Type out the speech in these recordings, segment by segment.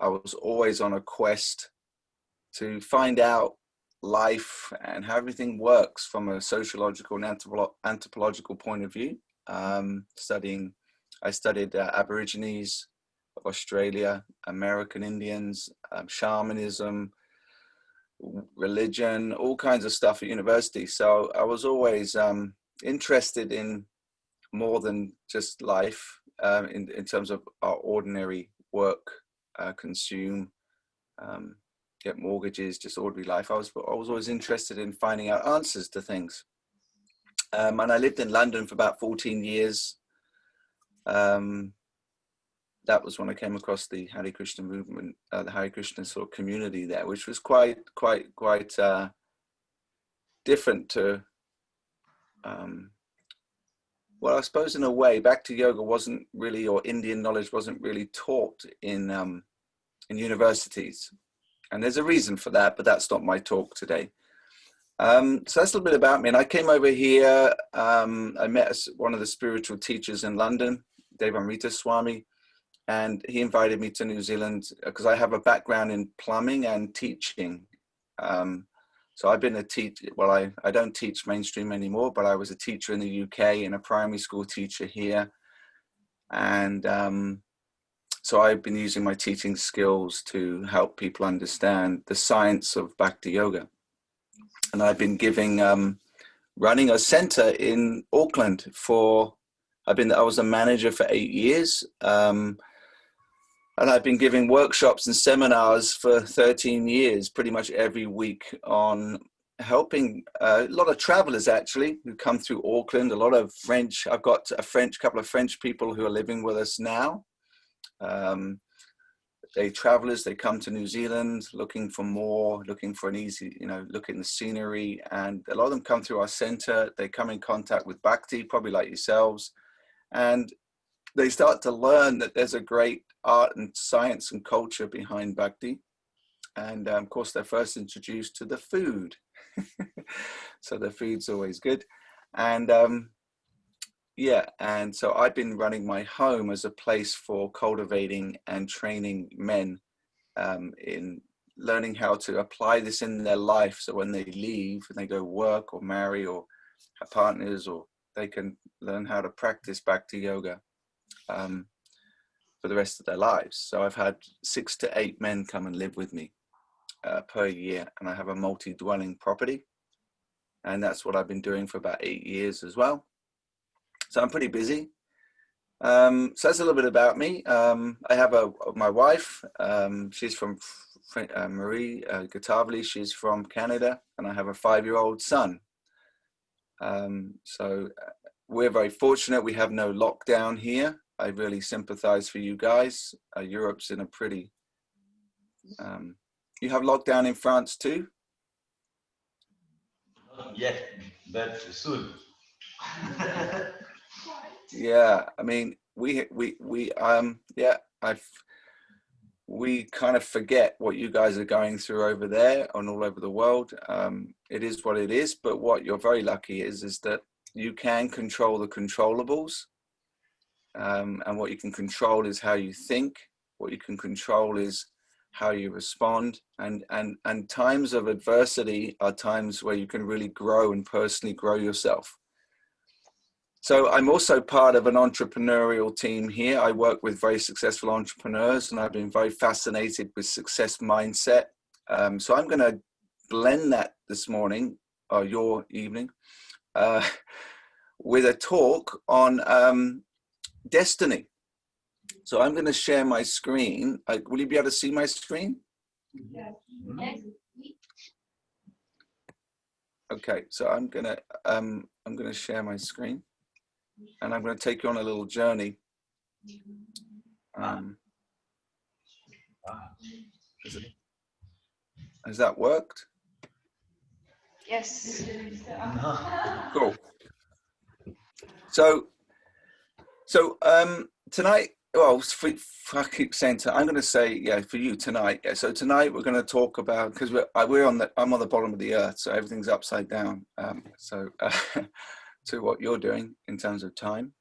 I was always on a quest to find out life and how everything works from a sociological and anthropological point of view. I studied Aborigines of Australia, American Indians, shamanism, religion, all kinds of stuff at university. So I was always interested in more than just life, in terms of our ordinary work, consume, get mortgages, just ordinary life. I was always interested in finding out answers to things. And I lived in London for about 14 years. That was when I came across the Hare Krishna movement, the Hare Krishna sort of community there, which was quite different to, well, I suppose in a way, Bhakti Yoga wasn't really, or Indian knowledge wasn't really taught in universities. And there's a reason for that, but that's not my talk today. So that's a little bit about me. And I came over here, I met one of the spiritual teachers in London, Devamrita Swami, and he invited me to New Zealand because I have a background in plumbing and teaching. So I've been a teacher, well, I don't teach mainstream anymore, but I was a teacher in the UK and a primary school teacher here. And so I've been using my teaching skills to help people understand the science of Bhakti Yoga. And I've been running a center in Auckland I was a manager for 8 years. And I've been giving workshops and seminars for 13 years, pretty much every week, on helping a lot of travelers actually who come through Auckland, a lot of French. I've got couple of French people who are living with us now. Travelers, they come to New Zealand looking for more, looking for an easy, look at the scenery. And a lot of them come through our center. They come in contact with Bhakti, probably like yourselves. And they start to learn that there's a great art and science and culture behind Bhakti. And of course, they're first introduced to the food. So the food's always good. And yeah, and so I've been running my home as a place for cultivating and training men in learning how to apply this in their life. So when they leave and they go work or marry or have partners, or they can learn how to practice Bhakti Yoga for the rest of their lives. So I've had 6 to 8 men come and live with me per year, and I have a multi-dwelling property, and that's what I've been doing for about 8 years as well. So I'm pretty busy. So that's a little bit about me. I have my wife. She's from Marie Gatavali. She's from Canada, and I have a 5-year-old son. So we're very fortunate. We have no lockdown here. I really sympathize for you guys. Europe's in a pretty, you have lockdown in France too? Yes, but soon. Yeah, I mean, we kind of forget what you guys are going through over there and all over the world. It is what it is, but what you're very lucky is that you can control the controllables. And what you can control is how you think. What you can control is how you respond. And times of adversity are times where you can really grow and personally grow yourself. So I'm also part of an entrepreneurial team here. I work with very successful entrepreneurs, and I've been very fascinated with success mindset. So I'm going to blend that this morning, or your evening, with a talk on destiny. So I'm going to share my screen. Will you be able to see my screen? Yes. Okay, so I'm going to share my screen, and I'm going to take you on a little journey. Has that worked? Yes. Cool. So tonight, well, I keep saying I'm going to say, yeah, for you tonight. Yeah. So tonight we're going to talk about, because I'm on the bottom of the earth, so everything's upside down. To what you're doing in terms of time.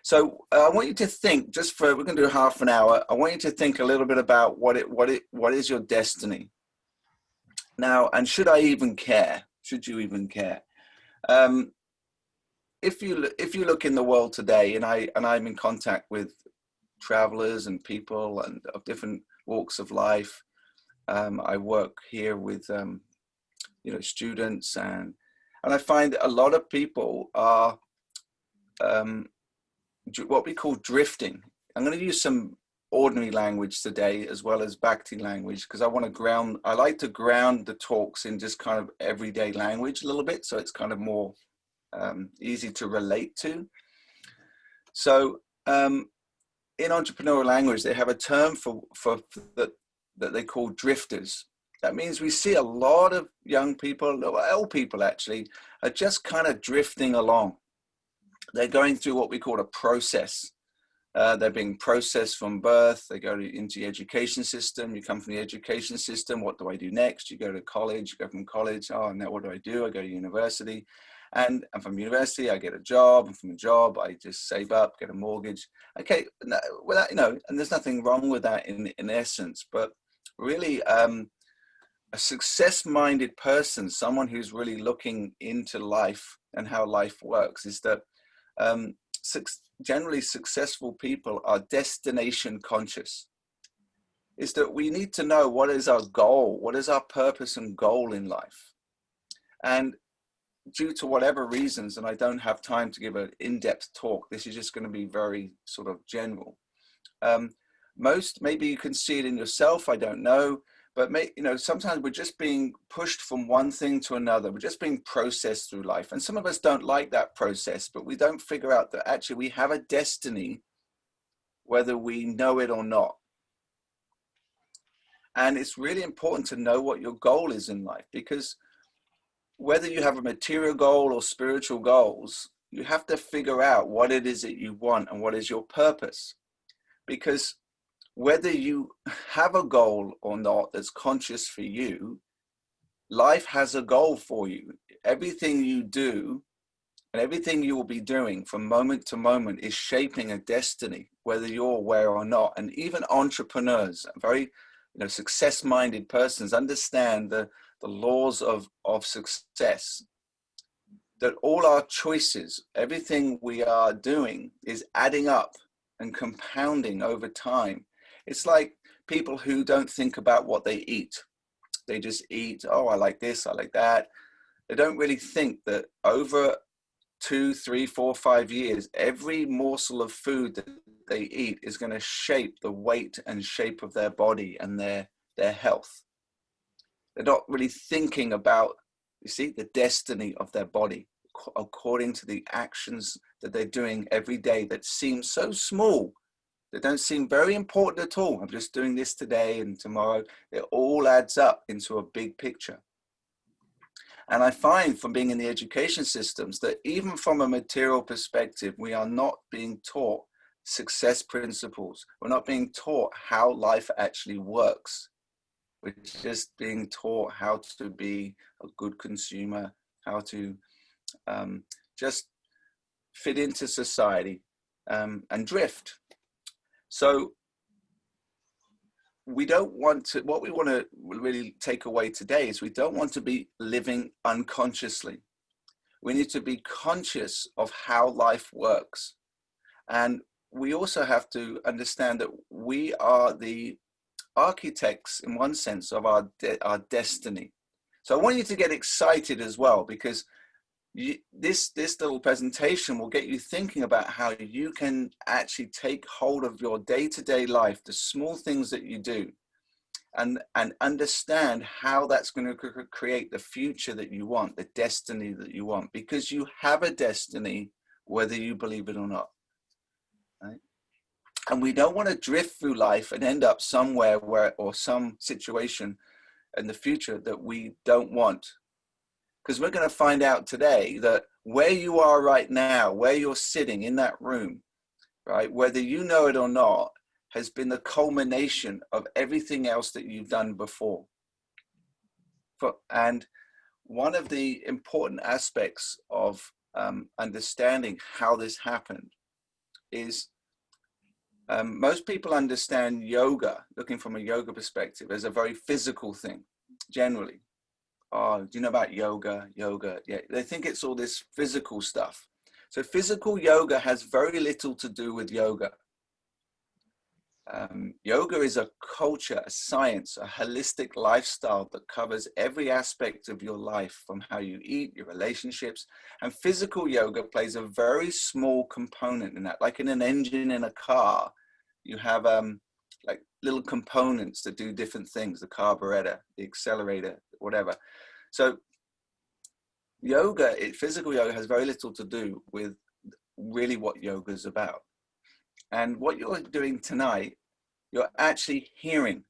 So I want you to think, just for, we're going to do half an hour. I want you to think a little bit about what is your destiny now, and should I even care? Should you even care? If you look in the world today, and I'm in contact with travelers and people and of different walks of life. I work here with students, and I find that a lot of people are what we call drifting. I'm going to use some ordinary language today as well as Bhakti language, because I like to ground the talks in just kind of everyday language a little bit, so it's kind of more easy to relate to. So in entrepreneurial language, they have a term for that they call drifters. That means we see a lot of young people, old people actually, are just kind of drifting along. They're going through what we call a process. They're being processed from birth. They go into the education system. You come from the education system. What do I do next? You go to college. You go from college. Oh, now what do I do? I go to university. And from university, I get a job. And from a job, I just save up, get a mortgage. Okay, without, and there's nothing wrong with that in essence. But really, a success-minded person, someone who's really looking into life and how life works, is that generally successful people are destination conscious. Is that we need to know what is our goal, what is our purpose and goal in life. And due to whatever reasons, and I don't have time to give an in-depth talk, this is just going to be very sort of general. Maybe you can see it in yourself, I don't know, but sometimes we're just being pushed from one thing to another. We're just being processed through life. And some of us don't like that process, but we don't figure out that actually we have a destiny, whether we know it or not. And it's really important to know what your goal is in life, because whether you have a material goal or spiritual goals, you have to figure out what it is that you want and what is your purpose. Because whether you have a goal or not that's conscious for you, life has a goal for you. Everything you do and everything you will be doing from moment to moment is shaping a destiny, whether you're aware or not. And even entrepreneurs, very success-minded persons, understand the laws of success, that all our choices, everything we are doing is adding up and compounding over time. It's like people who don't think about what they eat. They just eat, oh, I like this, I like that. They don't really think that over 2, 3, 4, 5 years, every morsel of food that they eat is going to shape the weight and shape of their body and their health. They're not really thinking about, the destiny of their body according to the actions that they're doing every day that seem so small. They don't seem very important at all. I'm just doing this today and tomorrow. It all adds up into a big picture. And I find from being in the education systems that even from a material perspective, we are not being taught success principles. We're not being taught how life actually works. We're just being taught how to be a good consumer, how to just fit into society and drift. So we don't want to, what we want to really take away today is we don't want to be living unconsciously. We need to be conscious of how life works. And we also have to understand that we are the architects, in one sense, of our destiny. So I want you to get excited as well, because this little presentation will get you thinking about how you can actually take hold of your day-to-day life, the small things that you do, and understand how that's going to create the future that you want, the destiny that you want, because you have a destiny, whether you believe it or not. Right? And we don't want to drift through life and end up somewhere or some situation in the future that we don't want. Because we're going to find out today that where you are right now, where you're sitting in that room, right, whether you know it or not, has been the culmination of everything else that you've done before. And one of the important aspects of understanding how this happened is most people understand yoga, looking from a yoga perspective, as a very physical thing, generally. Oh, do you know about yoga? Yoga, yeah. They think it's all this physical stuff. So physical yoga has very little to do with yoga. Yoga is a culture, a science, a holistic lifestyle that covers every aspect of your life, from how you eat, your relationships, and physical yoga plays a very small component in that. Like in an engine in a car, you have like little components that do different things, the carburetor, the accelerator, whatever. So yoga, physical yoga has very little to do with really what yoga is about. And what you're doing tonight, you're actually hearing.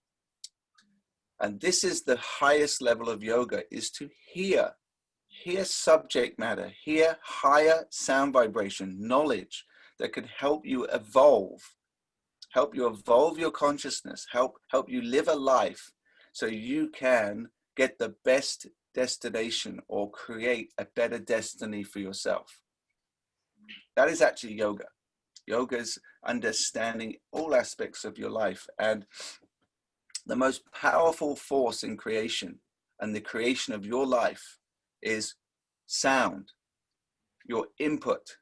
And this is the highest level of yoga, is to hear subject matter, hear higher sound vibration, knowledge that can help you evolve your consciousness, help you live a life so you can get the best destination or create a better destiny for yourself. That is actually yoga. Yoga is understanding all aspects of your life. And the most powerful force in creation and the creation of your life is sound, your input.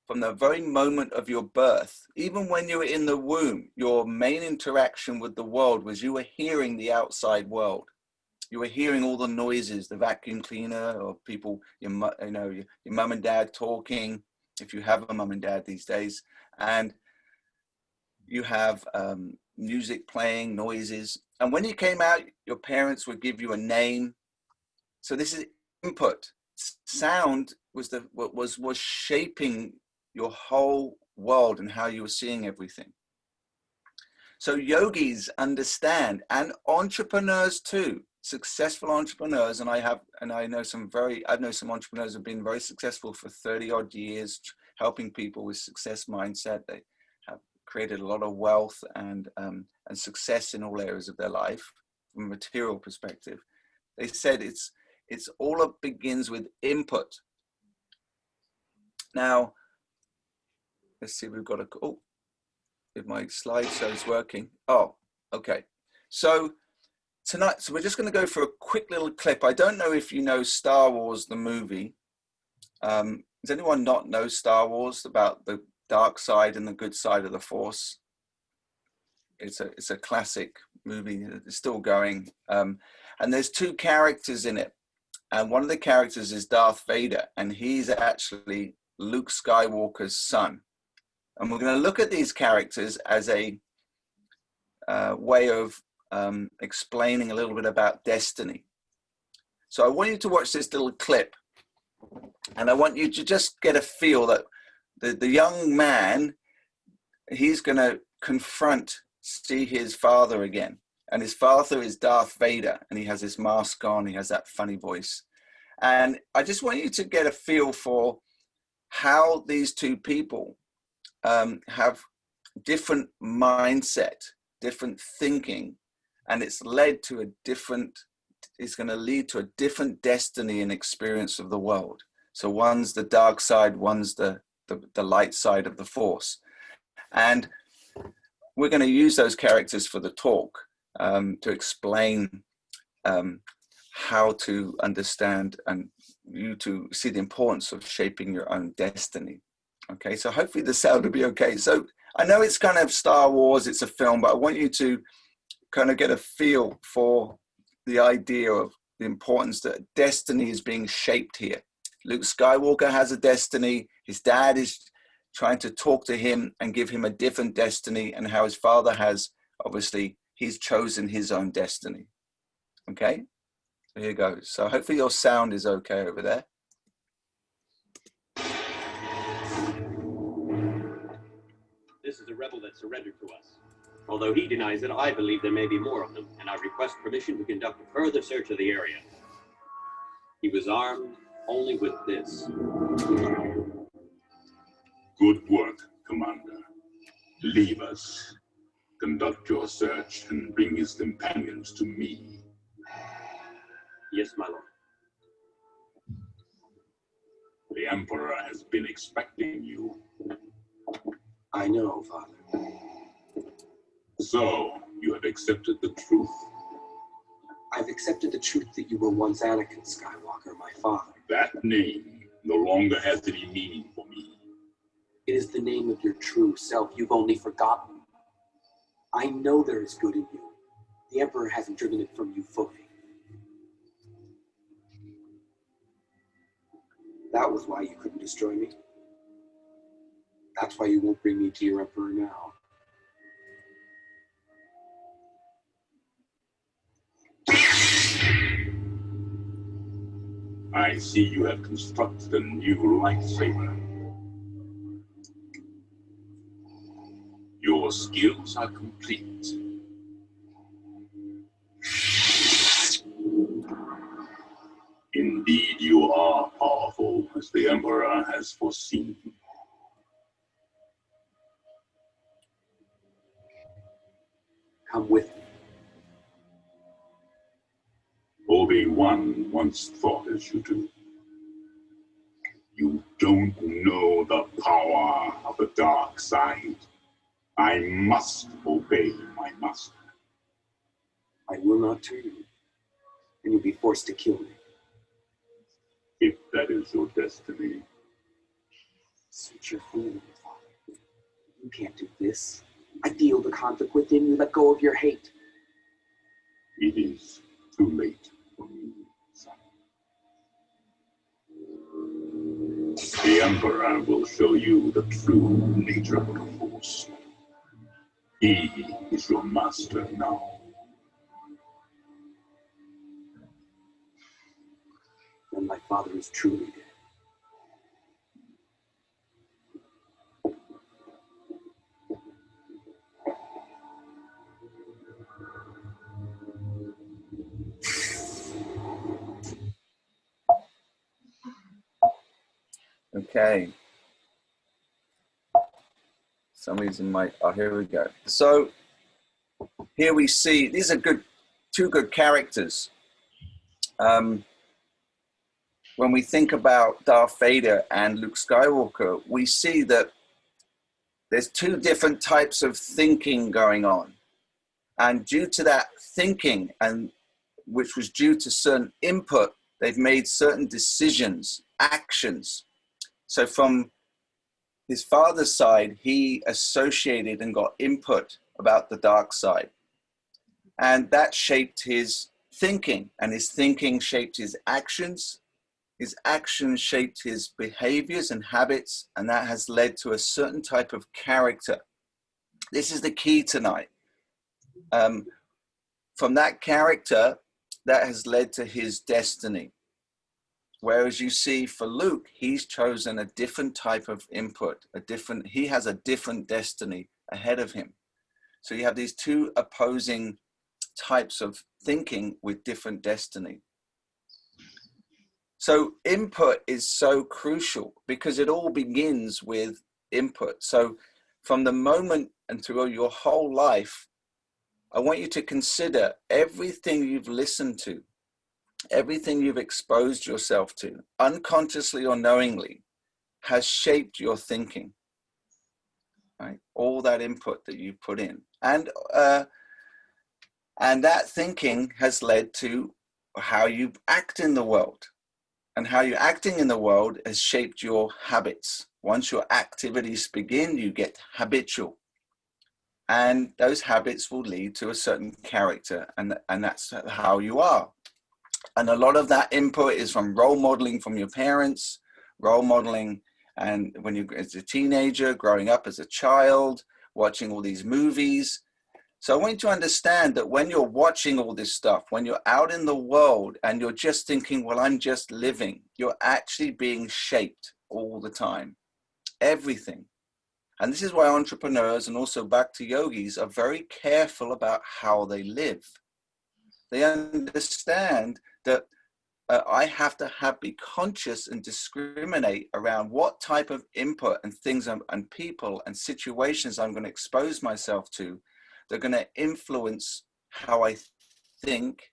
From the very moment of your birth, even when you were in the womb, your main interaction with the world was you were hearing the outside world. You were hearing all the noises, the vacuum cleaner, or people, your mum and dad talking, if you have a mum and dad these days, and you have music playing, noises. And when you came out, your parents would give you a name. So this is input. Sound was shaping your whole world and how you were seeing everything. So yogis understand, and entrepreneurs too, successful entrepreneurs. And I know some entrepreneurs who have been very successful for 30 odd years, helping people with success mindset. They have created a lot of wealth and success in all areas of their life from a material perspective. They said it's all it begins with input. Now, let's see, we've got if my slideshow is working. Oh, okay. So tonight, we're just going to go for a quick little clip. I don't know if you know Star Wars, the movie. Does anyone not know Star Wars, about the dark side and the good side of the Force? It's a classic movie. It's still going. And there's two characters in it. And one of the characters is Darth Vader, and he's actually Luke Skywalker's son. And we're going to look at these characters as a way of explaining a little bit about destiny. So I want you to watch this little clip, and I want you to just get a feel that the young man, he's going to see his father again. And his father is Darth Vader, and he has his mask on, he has that funny voice. And I just want you to get a feel for how these two people have different mindset, different thinking, and it's going to lead to a different destiny and experience of the world. So one's the dark side, one's the light side of the Force. And we're going to use those characters for the talk to explain how to understand and you to see the importance of shaping your own destiny. Okay, so hopefully the sound will be okay. So I know it's kind of Star Wars, it's a film, but I want you to kind of get a feel for the idea of the importance that destiny is being shaped here. Luke Skywalker has a destiny. His dad is trying to talk to him and give him a different destiny, and how his father has, obviously, he's chosen his own destiny. Okay, so here goes. So hopefully your sound is okay over there. This is a rebel that surrendered to us. Although he denies it, I believe there may be more of them, and I request permission to conduct a further search of the area. He was armed only with this. Good work, Commander. Leave us. Conduct your search and bring his companions to me. Yes, my lord. The Emperor has been expecting you. I know, Father. So, you have accepted the truth. I've accepted the truth that you were once Anakin Skywalker, my father. That name no longer has any meaning for me. It is the name of your true self. You've only forgotten. I know there is good in you. The Emperor hasn't driven it from you fully. That was why you couldn't destroy me. That's why you won't bring me to your Emperor now. I see you have constructed a new lightsaber. Your skills are complete. Indeed, you are powerful, as the Emperor has foreseen. Come with me. Obi-Wan once thought as you do. You don't know the power of the dark side. I must obey my master. I will not turn you, and you'll be forced to kill me. If that is your destiny. Suit your fool, Father. You can't do this. I feel the conflict within you. Let go of your hate. It is too late for me, son. The Emperor will show you the true nature of the Force. He is your master now. Then my father is truly dead. Okay. Some reason my, oh, here we go. So here we see, these are two good characters. When we think about Darth Vader and Luke Skywalker, we see that there's two different types of thinking going on. And due to that thinking, and which was due to certain input, they've made certain decisions, actions. So from his father's side, he associated and got input about the dark side. And that shaped his thinking, and his thinking shaped his actions. His actions shaped his behaviors and habits, and that has led to a certain type of character. This is the key tonight. From that character, that has led to his destiny. Whereas you see for Luke, he's chosen a different type of input, he has a different destiny ahead of him. So you have these two opposing types of thinking with different destiny. So input is so crucial because it all begins with input. So from the moment and through your whole life, I want you to consider everything you've listened to, everything you've exposed yourself to, unconsciously or knowingly, has shaped your thinking, right? All that input that you put in. And that thinking has led to how you act in the world. And how you're acting in the world has shaped your habits. Once your activities begin, you get habitual. And those habits will lead to a certain character, and that's how you are. And a lot of that input is from role modeling from your parents, role modeling, and when you as a teenager, growing up as a child, watching all these movies. So I want you to understand that when you're watching all this stuff, when you're out in the world and you're just thinking, well, I'm just living, you're actually being shaped all the time, everything. And this is why entrepreneurs and also bhakti yogis are very careful about how they live. They understand that I have to be conscious and discriminate around what type of input and things and people and situations I'm going to expose myself to. They're going to influence how I think,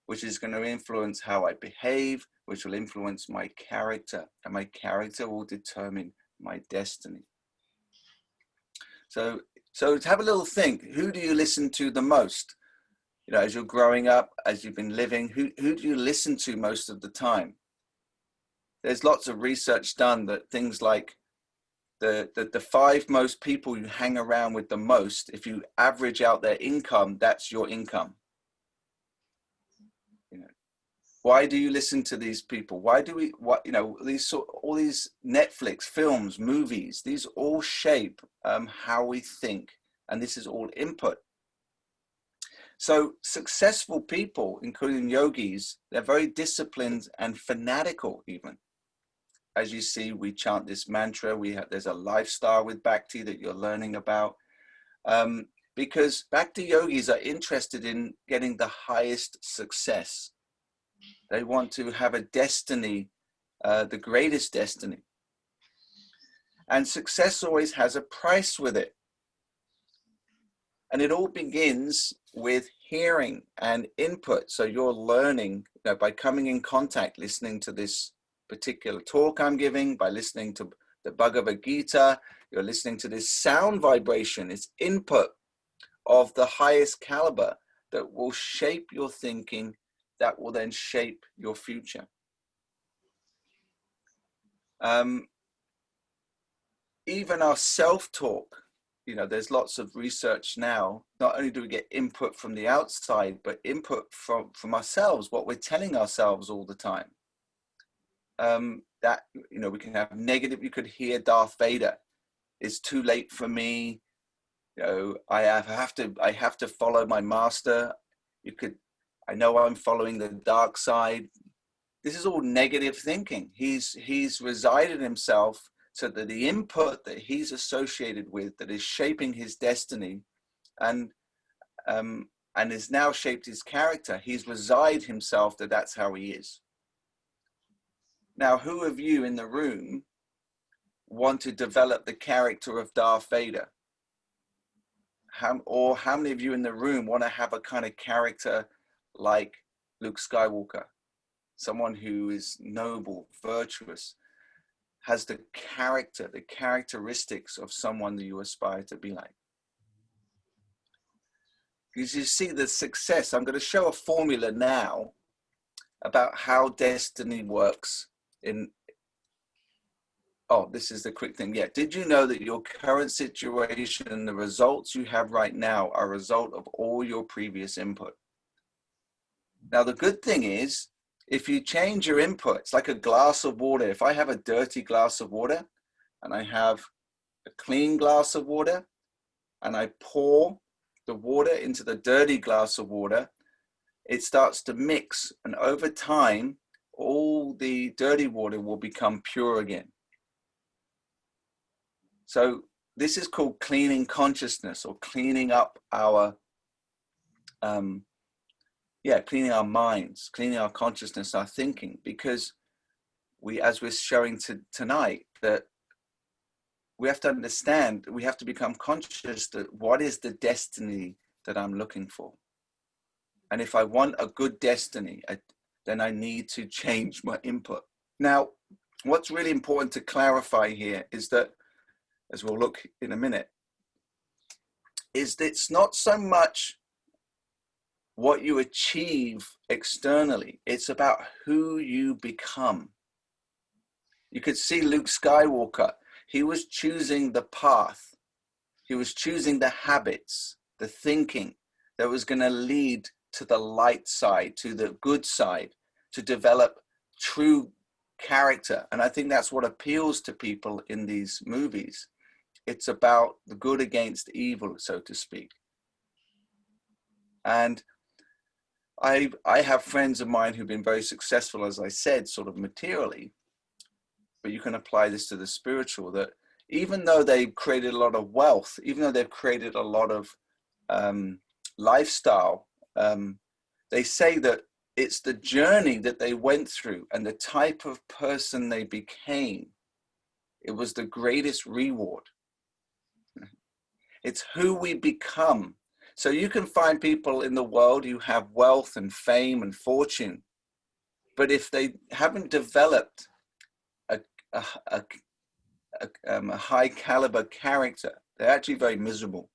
which is going to influence how I behave, which will influence my character, and my character will determine my destiny. So to have a little think, who do you listen to the most? You know, as you're growing up, as you've been living, who do you listen to most of the time? There's lots of research done that things like the 5 most people you hang around with the most, if you average out their income, that's your income. You know, why do you listen to these people? Why do we, you know, all these Netflix films, movies, these all shape how we think, and this is all input. So successful people, including yogis, they're very disciplined and fanatical even. As you see, we chant this mantra. There's a lifestyle with Bhakti that you're learning about. Because Bhakti yogis are interested in getting the highest success. They want to have a destiny, the greatest destiny. And success always has a price with it. And it all begins with hearing and input. So you're learning, you know, by coming in contact, listening to this particular talk I'm giving, by listening to the Bhagavad Gita, you're listening to this sound vibration. It's input of the highest caliber that will shape your thinking, that will then shape your future. Even our self-talk, you know, there's lots of research now. Not only do we get input from the outside, but input from ourselves, what we're telling ourselves all the time. That, you know, we can have negative, you could hear Darth Vader, it's too late for me, you know, I have to follow my master. I know I'm following the dark side. This is all negative thinking. He's resided himself so that the input that he's associated with, that is shaping his destiny and has now shaped his character, he's resided himself that that's how he is. Now, who of you in the room want to develop the character of Darth Vader? Or how many of you in the room want to have a kind of character like Luke Skywalker? Someone who is noble, virtuous, has the character, the characteristics of someone that you aspire to be like. Because you see the success, I'm going to show a formula now about how destiny works this is the quick thing. Yeah. Did you know that your current situation and the results you have right now are a result of all your previous input? Now, the good thing is, if you change your input, it's like a glass of water. If I have a dirty glass of water and I have a clean glass of water and I pour the water into the dirty glass of water, it starts to mix. And over time, all the dirty water will become pure again. So this is called cleaning consciousness, or cleaning up our, cleaning our minds, cleaning our consciousness, our thinking, because as we're showing tonight, that we have to understand, we have to become conscious that what is the destiny that I'm looking for? And if I want a good destiny, then I need to change my input. Now, what's really important to clarify here is that, as we'll look in a minute, is that it's not so much what you achieve externally, it's about who you become. You could see Luke Skywalker, he was choosing the path, he was choosing the habits, the thinking that was going to lead to the light side, to the good side, to develop true character. And I think that's what appeals to people in these movies. It's about the good against evil, so to speak. And I have friends of mine who've been very successful, as I said, sort of materially, but you can apply this to the spiritual, that even though they've created a lot of wealth, even though they've created a lot of lifestyle, they say that it's the journey that they went through and the type of person they became. It was the greatest reward. It's who we become. So you can find people in the world who have wealth and fame and fortune, but if they haven't developed a high caliber character, They're actually very miserable.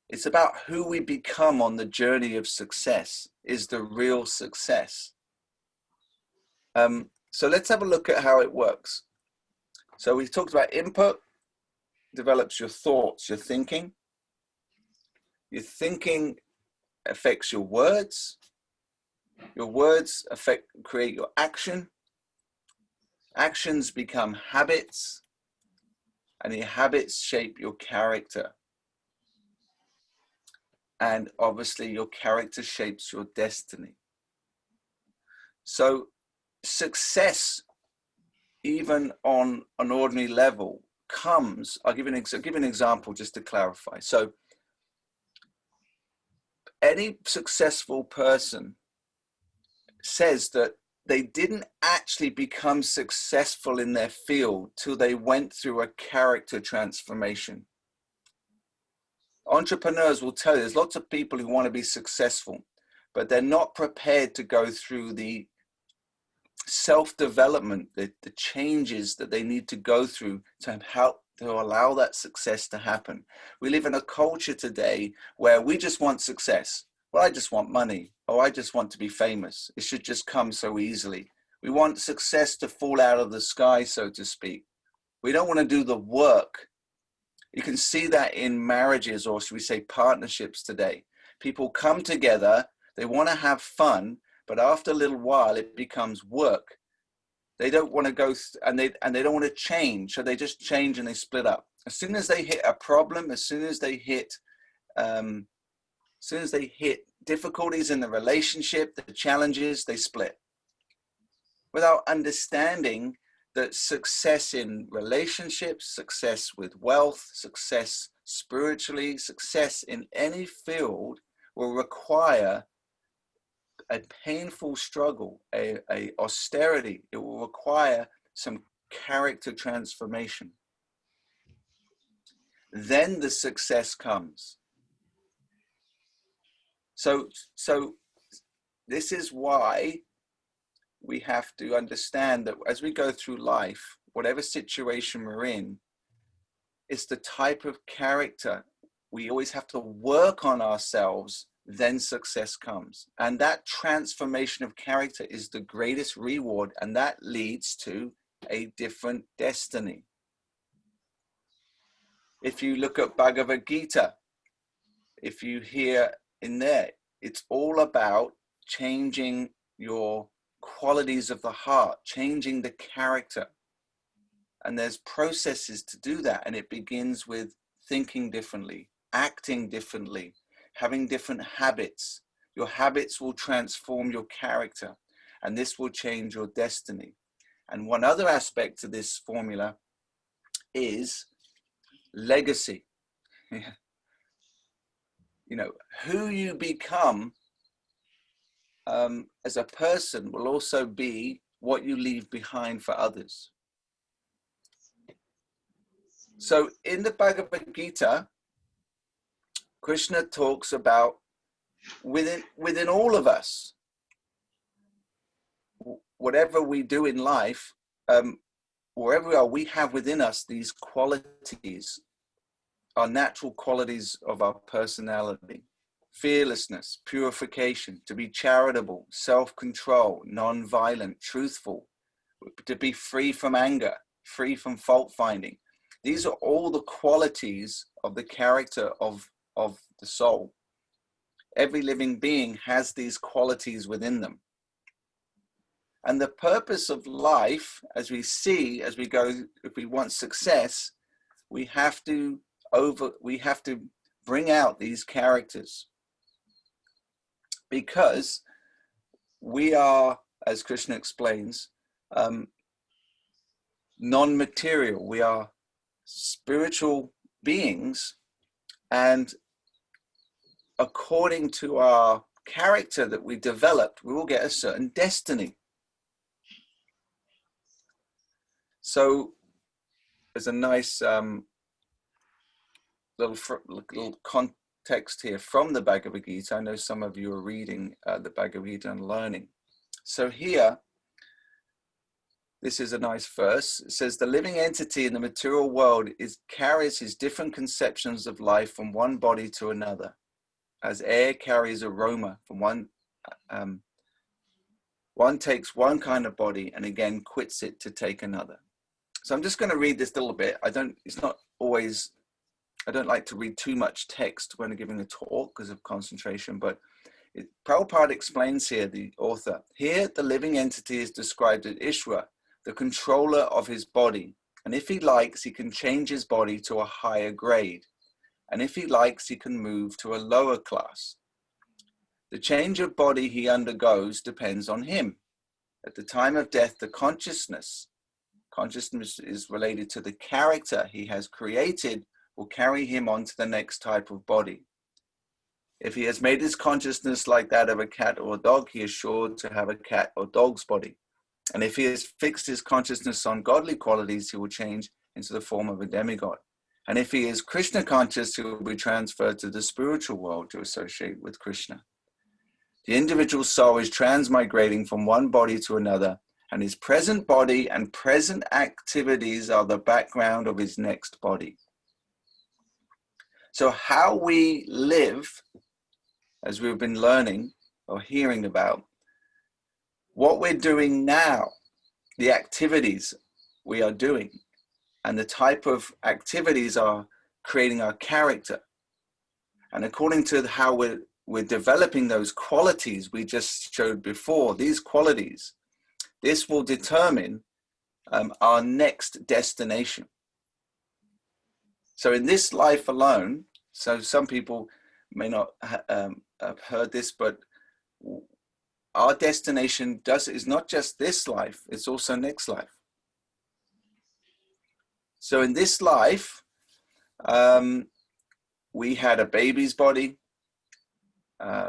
It's about who we become on the journey of success is the real success. So let's have a look at how it works. So we talked about input develops your thoughts, your thinking. Your thinking affects your words. Your words create your action. Actions become habits, and your habits shape your character. And obviously your character shapes your destiny. So success, even on an ordinary level, comes, I'll give an example just to clarify. So any successful person says that they didn't actually become successful in their field till they went through a character transformation. Entrepreneurs will tell you there's lots of people who want to be successful, but they're not prepared to go through the self-development, the changes that they need to go through to help to allow that success to happen. We live in a culture today where we just want success. Well, I just want money. Oh, I just want to be famous. It should just come so easily. We want success to fall out of the sky, so to speak. We don't want to do the work. You can see that in marriages, or should we say partnerships today. People come together, they want to have fun, but after a little while it becomes work. They don't want to go and they don't want to change, so they just change and they split up. As soon as they hit a problem, as soon as they hit difficulties in the relationship, the challenges, they split, without understanding that success in relationships, success with wealth, success spiritually, success in any field will require a painful struggle, a austerity. It will require some character transformation. Then the success comes. So this is why we have to understand that as we go through life, whatever situation we're in, it's the type of character. We always have to work on ourselves, then success comes. And that transformation of character is the greatest reward, and that leads to a different destiny. If you look at Bhagavad Gita, if you hear in there, it's all about changing your qualities of the heart, changing the character. And there's processes to do that. And it begins with thinking differently, acting differently, having different habits. Your habits will transform your character, and this will change your destiny. And one other aspect to this formula is legacy. You know, who you become as a person will also be what you leave behind for others. So in the Bhagavad Gita, Krishna talks about within all of us, whatever we do in life, wherever we are, we have within us these qualities, our natural qualities of our personality: fearlessness, purification, to be charitable, self-control, non-violent, truthful, to be free from anger, free from fault-finding. These are all the qualities of the character of the soul. Every living being has these qualities within them. And the purpose of life, as we see, as we go, if we want success, we have to bring out these characters, because we are, as Krishna explains, non-material. We are spiritual beings, and according to our character that we developed, we will get a certain destiny. So there's a nice little context here from the Bhagavad Gita. I know some of you are reading the Bhagavad Gita and learning. So here, this is a nice verse. It says, the living entity in the material world carries his different conceptions of life from one body to another, as air carries aroma from one takes one kind of body and again quits it to take another. So I'm just going to read this a little bit. I don't like to read too much text when giving a talk because of concentration, but Prabhupada explains here, the author, here the living entity is described as Ishwara, the controller of his body. And if he likes, he can change his body to a higher grade. And if he likes, he can move to a lower class. The change of body he undergoes depends on him. At the time of death, the consciousness is related to the character he has created, will carry him on to the next type of body. If he has made his consciousness like that of a cat or a dog, he is sure to have a cat or dog's body. And if he has fixed his consciousness on godly qualities, he will change into the form of a demigod. And if he is Krishna conscious, he will be transferred to the spiritual world to associate with Krishna. The individual soul is transmigrating from one body to another, and his present body and present activities are the background of his next body. So how we live, as we've been learning or hearing about, what we're doing now, the activities we are doing, and the type of activities are creating our character. And according to how we're developing those qualities we just showed before, these qualities, this will determine our next destination. So in this life alone, so some people may not have heard this, but our destination is not just this life, it's also next life. So in this life, we had a baby's body,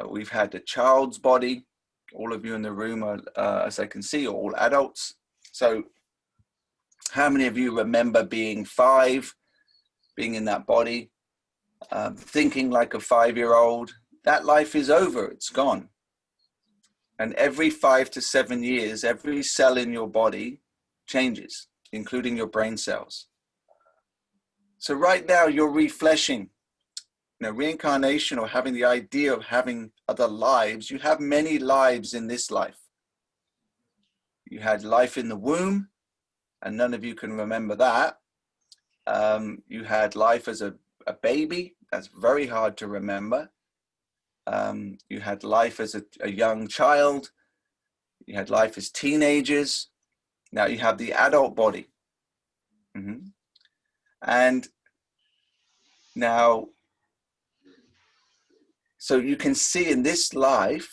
we've had a child's body. All of you in the room are, as I can see, all adults. So how many of you remember being 5, being in that body, thinking like a 5-year-old? That life is over, it's gone. And every 5 to 7 years, every cell in your body changes, including your brain cells. So right now you're refleshing. Reincarnation, or having the idea of having other lives, you have many lives in this life. You had life in the womb, and none of you can remember that. You had life as a baby, that's very hard to remember. You had life as a young child. You had life as teenagers. Now you have the adult body. And now, so you can see in this life,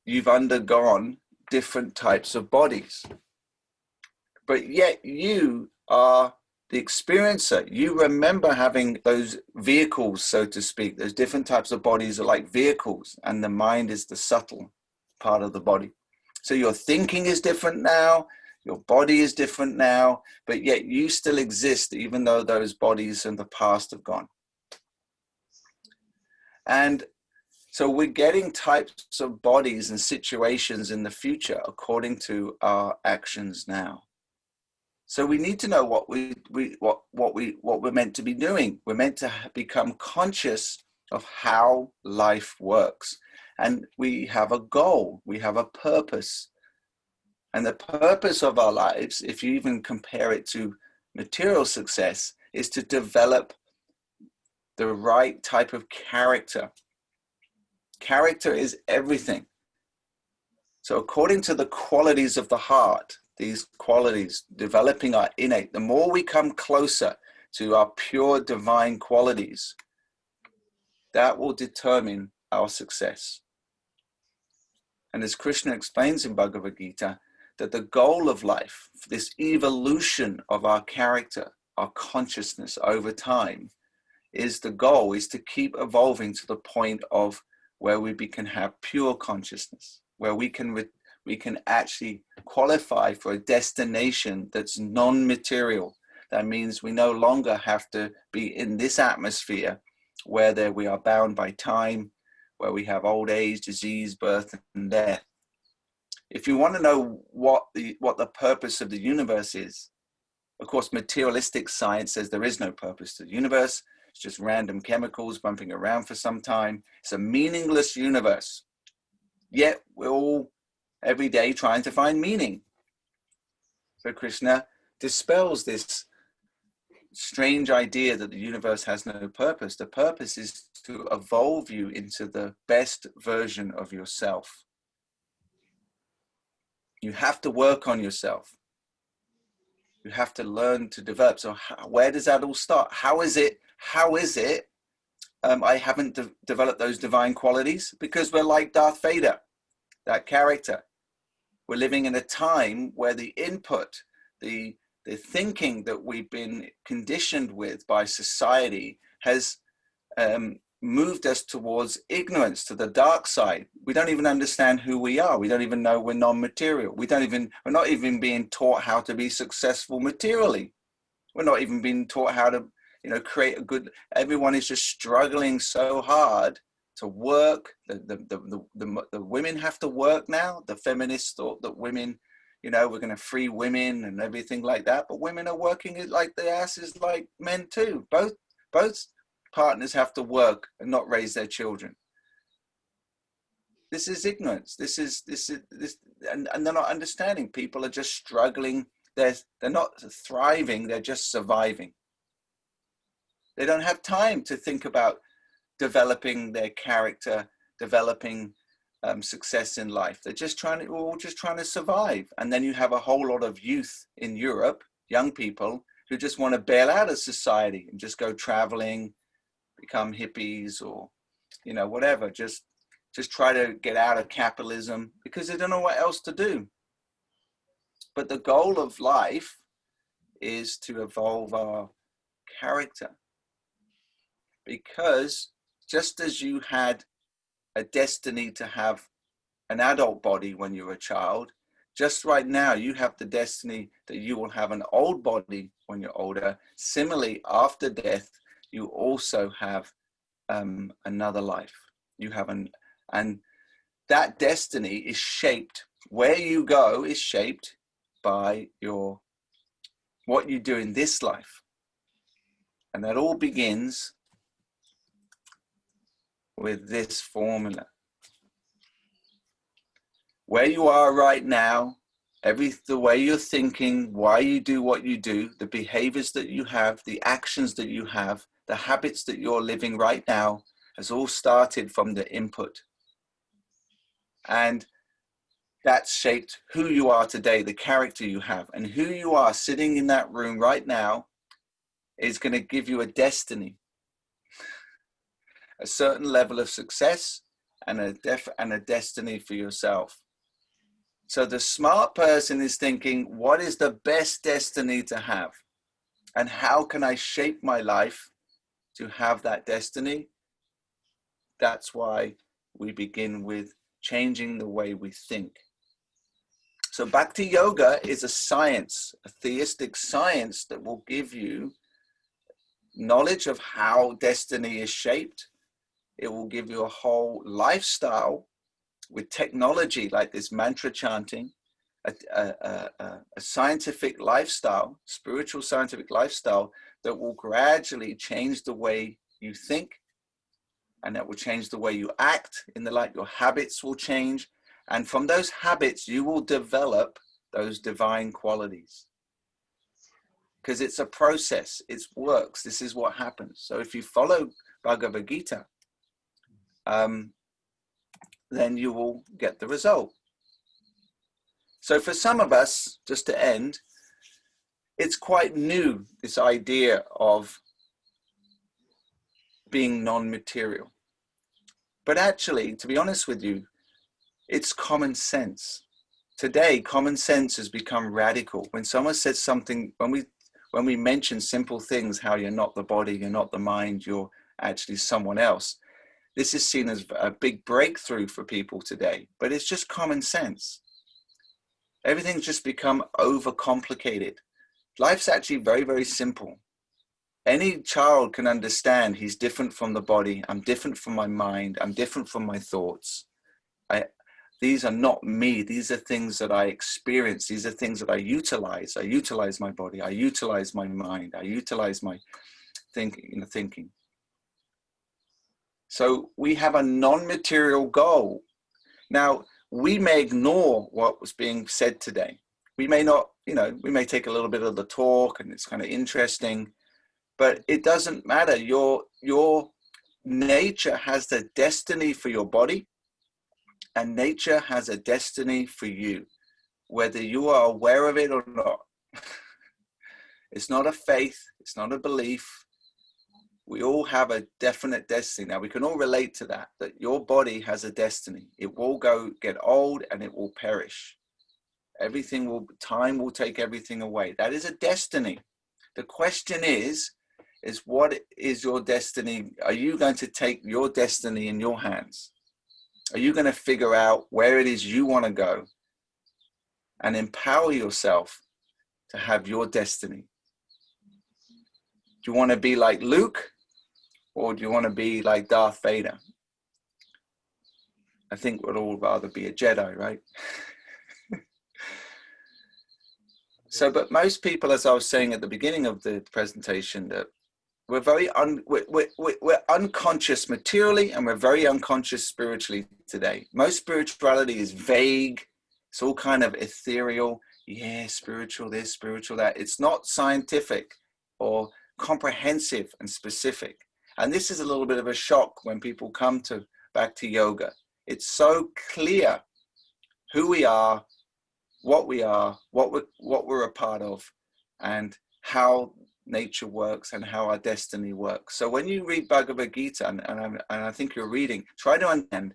you've undergone different types of bodies. But yet you are the experiencer. You remember having those vehicles, so to speak. Those different types of bodies are like vehicles, and the mind is the subtle part of the body. So your thinking is different now, your body is different now, but yet you still exist, even though those bodies in the past have gone. And so we're getting types of bodies and situations in the future according to our actions now. So we need to know what we're meant to be doing. We're meant to become conscious of how life works. And we have a goal, we have a purpose. And the purpose of our lives, if you even compare it to material success, is to develop the right type of character. Character is everything. So according to the qualities of the heart, these qualities, developing our innate, the more we come closer to our pure divine qualities, that will determine our success. And as Krishna explains in Bhagavad Gita, that the goal of life, this evolution of our character, our consciousness over time, is the goal, is to keep evolving to the point of where we can have pure consciousness, where we can actually qualify for a destination that's non-material. That means we no longer have to be in this atmosphere where we are bound by time, where we have old age, disease, birth, and death. If you want to know what the purpose of the universe is, of course, materialistic science says there is no purpose to the universe. It's just random chemicals bumping around for some time. It's a meaningless universe. Yet we're all every day trying to find meaning. So Krishna dispels this strange idea that the universe has no purpose. The purpose is to evolve you into the best version of yourself. You have to work on yourself. You have to learn to develop. So where does that all start? How is it I haven't developed those divine qualities? Because we're like Darth Vader, that character. We're living in a time where the input, the thinking that we've been conditioned with by society has moved us towards ignorance, to the dark side. We don't even understand who we are. We don't even know we're non-material. We're not even being taught how to be successful materially. We're not even being taught how to, create a good. Everyone is just struggling so hard to work. The women have to work now. The feminists thought that women, we're going to free women and everything like that. But women are working it like their asses like men too. Both partners have to work and not raise their children. This is ignorance. This, and they're not understanding. People are just struggling. They're not thriving. They're just surviving. They don't have time to think about developing their character, developing success in life. We're all just trying to survive. And then you have a whole lot of youth in Europe, young people, who just want to bail out of society and just go traveling, become hippies or, whatever. Just try to get out of capitalism because they don't know what else to do. But the goal of life is to evolve our character. Because just as you had a destiny to have an adult body when you were a child, just right now you have the destiny that you will have an old body when you're older. Similarly, after death, you also have another life. And that destiny is shaped. Where you go is shaped by what you do in this life. And that all begins with this formula. Where you are right now, the way you're thinking, why you do what you do, the behaviors that you have, the actions that you have, the habits that you're living right now has all started from the input. And that's shaped who you are today, the character you have. And who you are sitting in that room right now is going to give you a destiny, a certain level of success and a destiny for yourself. So the smart person is thinking, what is the best destiny to have? And how can I shape my life to have that destiny? That's why we begin with changing the way we think. So Bhakti Yoga is a science, a theistic science that will give you knowledge of how destiny is shaped. It will give you a whole lifestyle with technology like this mantra chanting, a scientific lifestyle, spiritual scientific lifestyle that will gradually change the way you think, and that will change the way you act in the light. Your habits will change. And from those habits, you will develop those divine qualities. Because it's a process, it works. This is what happens. So if you follow Bhagavad Gita, then you will get the result. So for some of us, just to end, it's quite new, this idea of being non-material. But actually, to be honest with you, it's common sense. Today, common sense has become radical. When someone says something, when we mention simple things, how you're not the body, you're not the mind, you're actually someone else, this is seen as a big breakthrough for people today, but it's just common sense. Everything's just become overcomplicated. Life's actually very, very simple. Any child can understand he's different from the body. I'm different from my mind. I'm different from my thoughts. these are not me. These are things that I experience. These are things that I utilize. I utilize my body. I utilize my mind. I utilize my thinking. So we have a non-material goal. Now, we may ignore what was being said today. We may not, we may take a little bit of the talk and it's kind of interesting, but it doesn't matter. Your nature has the destiny for your body, and nature has a destiny for you, whether you are aware of it or not. It's not a faith. It's not a belief. We all have a definite destiny. Now, we can all relate to that your body has a destiny. It will get old and it will perish. Time will take everything away. That is a destiny. The question is what is your destiny? Are you going to take your destiny in your hands? Are you going to figure out where it is you want to go and empower yourself to have your destiny? Do you want to be like Luke, or do you want to be like Darth Vader? I think we'd all rather be a Jedi, right? So, but most people, as I was saying at the beginning of the presentation, that we're very we're unconscious materially, and we're very unconscious spiritually today. Most spirituality is vague. It's all kind of ethereal. Yeah, spiritual this, spiritual that. It's not scientific or comprehensive and specific. And this is a little bit of a shock when people come back to yoga. It's so clear who we are, what we're a part of, and how nature works and how our destiny works. So when you read Bhagavad Gita, and I think you're reading, try to understand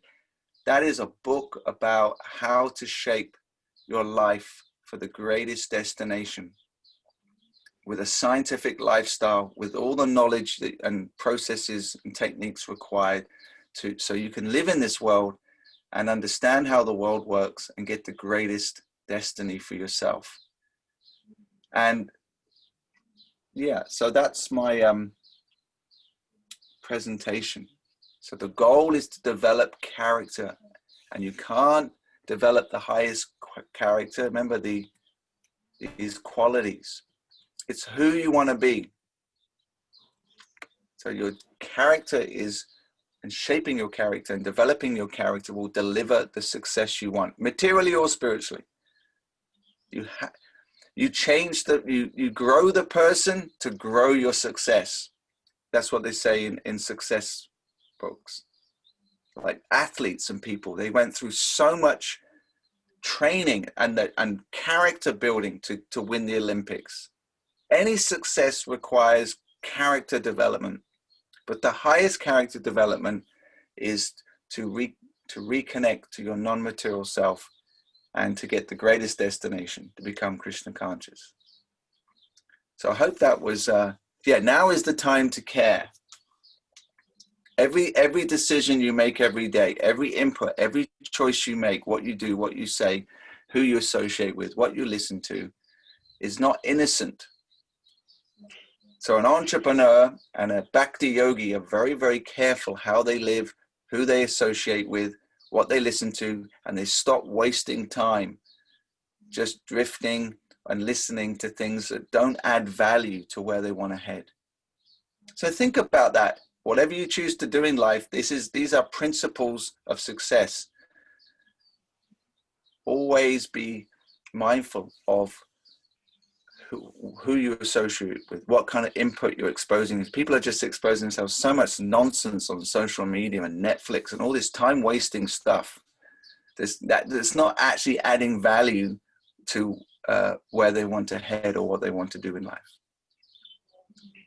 that is a book about how to shape your life for the greatest destination, with a scientific lifestyle, with all the knowledge and processes and techniques required so you can live in this world and understand how the world works and get the greatest destiny for yourself. And yeah, so that's my presentation. So the goal is to develop character, and you can't develop the highest character. Remember these qualities. It's who you want to be. So your character is, and shaping your character and developing your character will deliver the success you want, materially or spiritually. You change you grow the person to grow your success. That's what they say in success books. Like athletes and people, they went through so much training and character building to win the Olympics. Any success requires character development, but the highest character development is to reconnect to your non-material self and to get the greatest destination, to become Krishna conscious. So I hope that was, now is the time to care. Every decision you make every day, every input, every choice you make, what you do, what you say, who you associate with, what you listen to, is not innocent. So an entrepreneur and a bhakti yogi are very, very careful how they live, who they associate with, what they listen to, and they stop wasting time just drifting and listening to things that don't add value to where they want to head. So think about that. Whatever you choose to do in life, these are principles of success. Always be mindful of who you associate with, what kind of input you're exposing. People are just exposing themselves so much nonsense on social media and Netflix and all this time wasting stuff that's not actually adding value to where they want to head or what they want to do in life.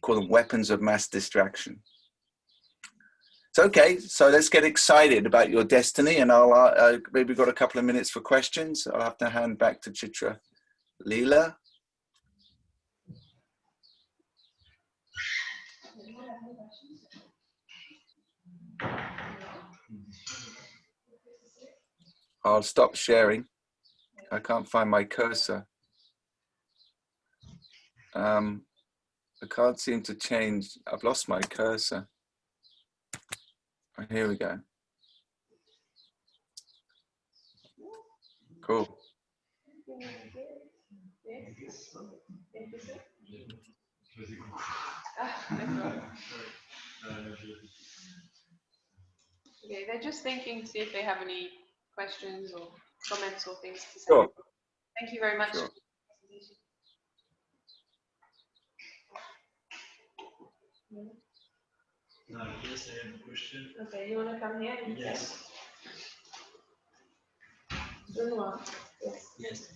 Call them weapons of mass distraction. So, okay, so let's get excited about your destiny, and I'll maybe got a couple of minutes for questions. I'll have to hand back to Chitra Leela. I'll stop sharing. I can't find my cursor. I can't seem to change. I've lost my cursor. Oh, here we go. Cool. Okay, they're just thinking to see if they have any questions or comments or things to say. Sure. Thank you very much. Sure. Yes, I have a question. Okay, you want to come here? Yes. Benoit. Yes.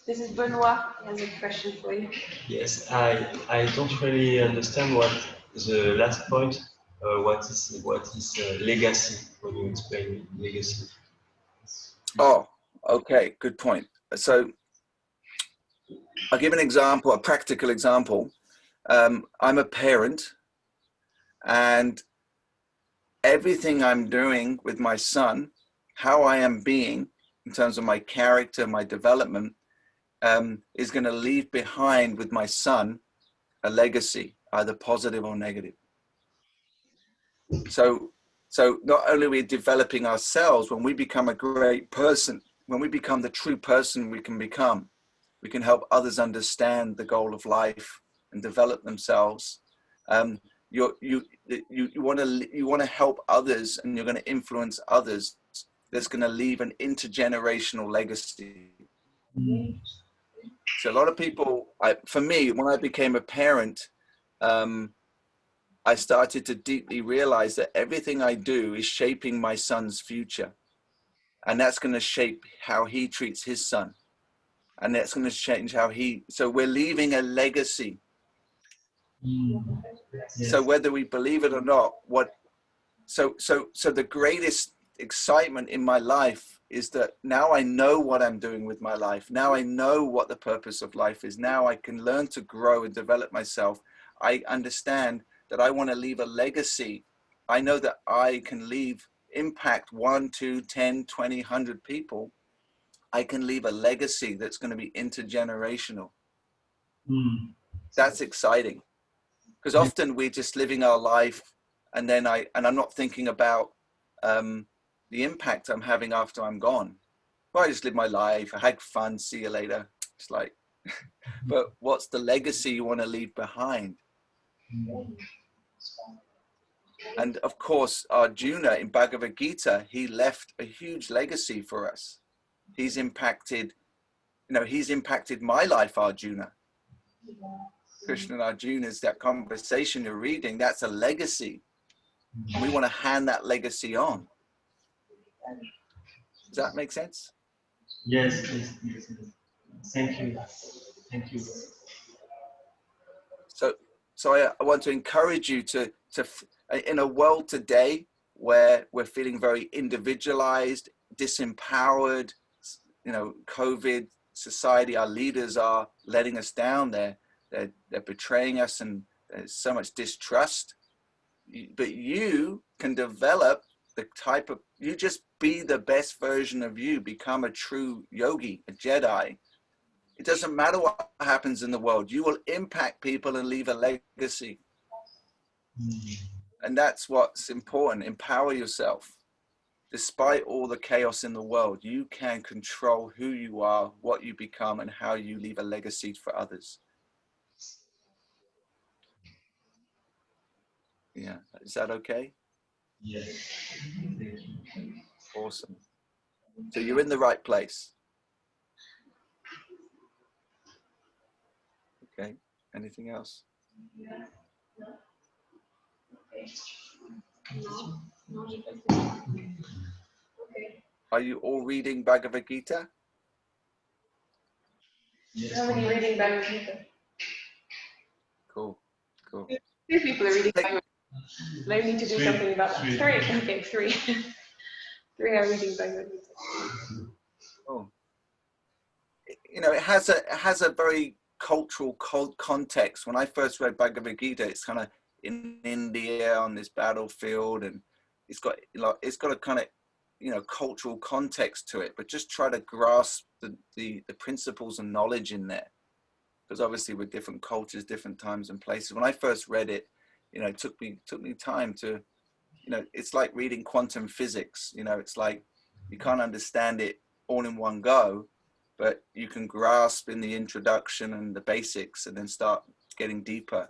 This is Benoit has a question for you. Yes, I don't really understand what the last point. What is legacy? When you explain legacy. Oh, okay. Good point. So I'll give an example, a practical example. I'm a parent, and everything I'm doing with my son, how I am being in terms of my character, my development, is going to leave behind with my son a legacy, either positive or negative. So not only are we developing ourselves, when we become a great person, when we become the true person we can become, we can help others understand the goal of life and develop themselves. You want to help others, and you're going to influence others. That's going to leave an intergenerational legacy. So a lot of people, for me, when I became a parent, I started to deeply realize that everything I do is shaping my son's future, and that's going to shape how he treats his son, and that's going to change how he. So we're leaving a legacy. Yes. So whether we believe it or not, so the greatest excitement in my life is that now I know what I'm doing with my life. Now I know what the purpose of life is. Now I can learn to grow and develop myself. I understand that I want to leave a legacy. I know that I can impact 1, 2, 10, 20, 100 people. I can leave a legacy that's going to be intergenerational. That's exciting, because often we're just living our life, and then I'm not thinking about the impact I'm having after I'm gone. Well, I just live my life. I had fun. See you later. It's like, but what's the legacy you want to leave behind? And of course, Arjuna in Bhagavad Gita, he left a huge legacy for us. He's impacted my life, Arjuna. Krishna and Arjuna's, that conversation you're reading, that's a legacy. We want to hand that legacy on. Does that make sense? Yes. Thank you. Thank you. So I want to encourage you to in a world today where we're feeling very individualized, disempowered, COVID society, our leaders are letting us down. They're betraying us, and there's so much distrust. But you can develop you just be the best version of you, become a true yogi, a Jedi. It doesn't matter what happens in the world. You will impact people and leave a legacy. And that's what's important. Empower yourself. Despite all the chaos in the world, you can control who you are, what you become, and how you leave a legacy for others. Yeah. Is that okay? Yes. Thank you. Awesome. So you're in the right place. Okay. Anything else? Are you all reading Bhagavad Gita? Yes. How many reading Bhagavad Gita? Cool. 2 people are reading Bhagavad Gita. I need to do something about that. 3. Okay, 3. 3 are reading Bhagavad Gita. Oh. It has a very cultural context. When I first read Bhagavad Gita, it's kind of in India on this battlefield, and it's got a kind of cultural context to it. But just try to grasp the principles and knowledge in there, because obviously with different cultures, different times and places. When I first read it, it took me time to, it's like reading quantum physics. It's like you can't understand it all in one go, but you can grasp in the introduction and the basics and then start getting deeper.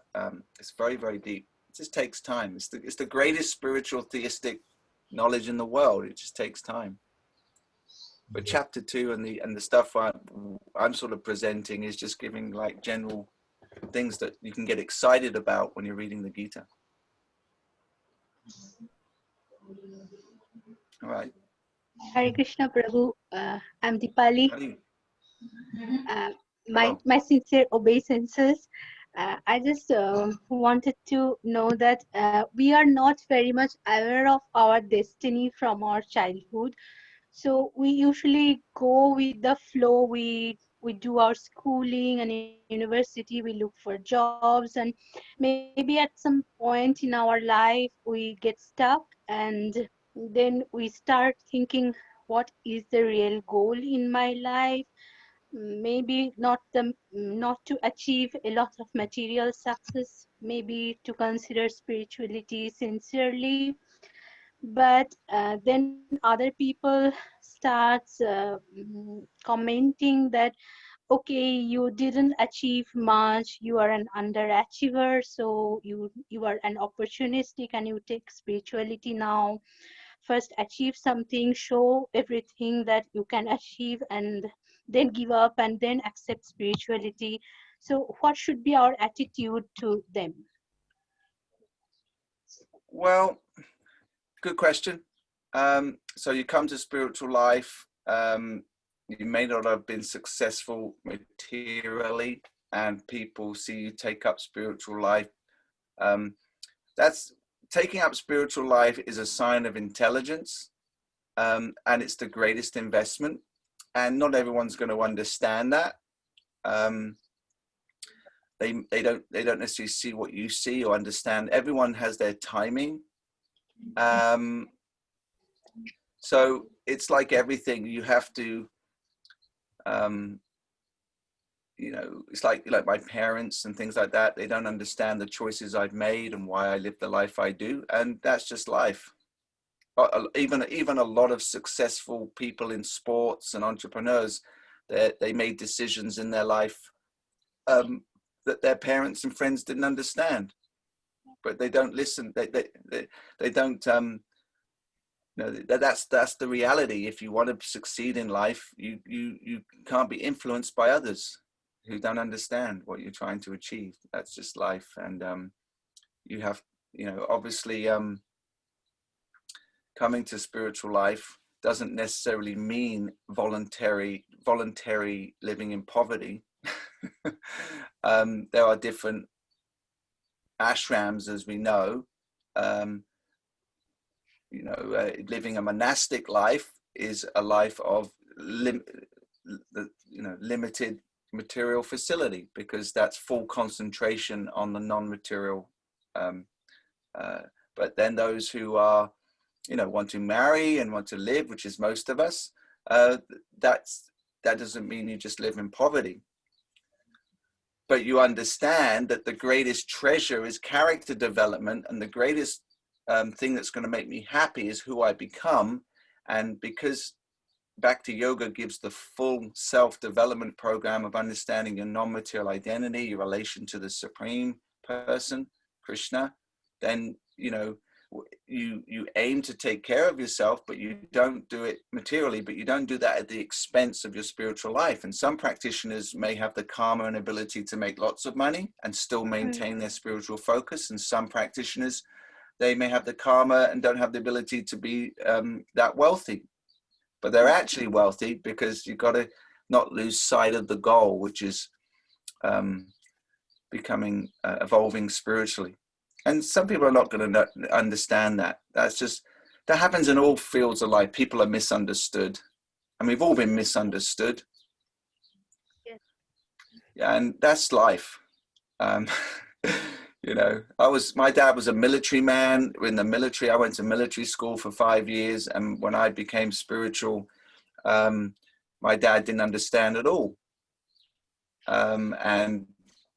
It's very, very deep. It just takes time. It's the greatest spiritual theistic knowledge in the world. It just takes time. But chapter 2 and the stuff I'm sort of presenting is just giving like general things that you can get excited about when you're reading the Gita. All right. Hare Krishna, Prabhu. I'm Dipali. My sincere obeisances. I just wanted to know that we are not very much aware of our destiny from our childhood. So we usually go with the flow. We do our schooling and university. We look for jobs, and maybe at some point in our life we get stuck, and then we start thinking, what is the real goal in my life? Maybe not to achieve a lot of material success, maybe to consider spirituality sincerely. But then other people starts commenting that, okay, you didn't achieve much, you are an underachiever, so you are an opportunistic and you take spirituality now. First achieve something, show everything that you can achieve, and then give up and then accept spirituality. So what should be our attitude to them? Well, good question. So you come to spiritual life, you may not have been successful materially, and people see you take up spiritual life. That's taking up spiritual life is a sign of intelligence, and it's the greatest investment. And not everyone's going to understand that. They don't necessarily see what you see or understand. Everyone has their timing. So it's like everything. You have to, you know, it's like my parents and things like that. They don't understand the choices I've made and why I live the life I do, and that's just life. Even a lot of successful people in sports and entrepreneurs, they made decisions in their life that their parents and friends didn't understand, but they don't listen. They don't. No, that's the reality. If you want to succeed in life, you can't be influenced by others who don't understand what you're trying to achieve. That's just life, and you have, you know, obviously, coming to spiritual life doesn't necessarily mean voluntary living in poverty. There are different ashrams, as we know. You know, living a monastic life is a life of limited material facility, because that's full concentration on the non-material. But then those who are, you know, want to marry and want to live, which is most of us, that doesn't mean you just live in poverty. But you understand that the greatest treasure is character development, and the greatest thing that's going to make me happy is who I become. And because Bhakti Yoga gives the full self-development program of understanding your non-material identity, your relation to the Supreme Person, Krishna, then, you know, you aim to take care of yourself, but you don't do it materially, but you don't do that at the expense of your spiritual life. And some practitioners may have the karma and ability to make lots of money and still maintain their spiritual focus. And some practitioners, they may have the karma and don't have the ability to be that wealthy, but they're actually wealthy, because you've got to not lose sight of the goal, which is becoming, evolving spiritually. And some people are not going to understand that. That happens in all fields of life. People are misunderstood, and we've all been misunderstood. Yes. Yeah, and that's life. You know, my dad was a military man. In the military, I went to military school for 5 years. And when I became spiritual, my dad didn't understand at all. And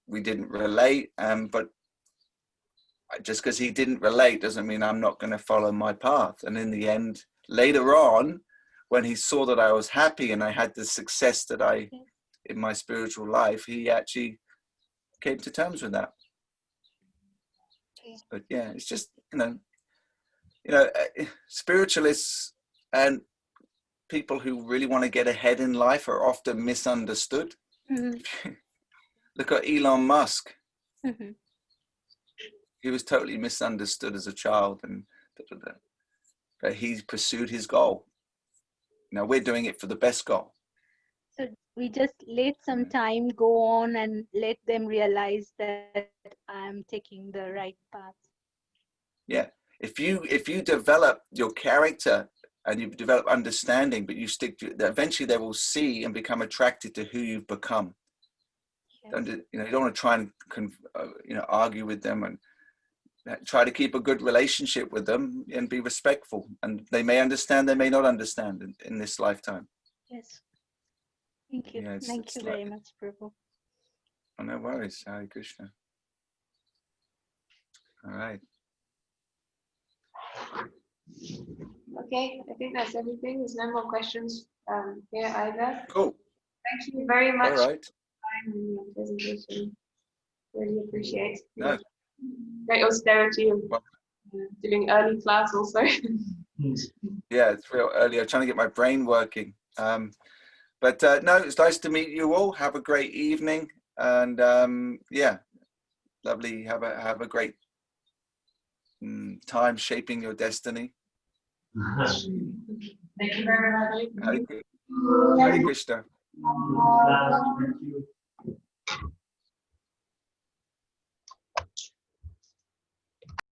we didn't relate. But just because he didn't relate doesn't mean I'm not going to follow my path. And in the end, later on, when he saw that I was happy and I had the success that I, in my spiritual life, he actually came to terms with that. But yeah, it's just, spiritualists and people who really want to get ahead in life are often misunderstood. Look at Elon Musk. He was totally misunderstood as a child, and but he pursued his goal. Now we're doing it for the best goal. So we just let some time go on and let them realize that I'm taking the right path. Yeah, if you develop your character and you develop understanding, but you stick to it, eventually they will see and become attracted to who you've become. Yes. You don't want to try and argue with them, and try to keep a good relationship with them and be respectful. And they may understand, they may not understand in this lifetime. Yes. Thank you. Yeah, Thank you very much, Prabhu. Oh, no worries. Hare Krishna. All right. Okay, I think that's everything. There's no more questions here either. Cool. Thank you very much All right. for your time and your presentation. Really appreciate No. Great austerity of doing early class also. Yeah, it's real early. I'm trying to get my brain working. But no, it's nice to meet you all. Have a great evening, and yeah, lovely. Have a great time shaping your destiny. Thank you very much. Hare Krishna. Thank you.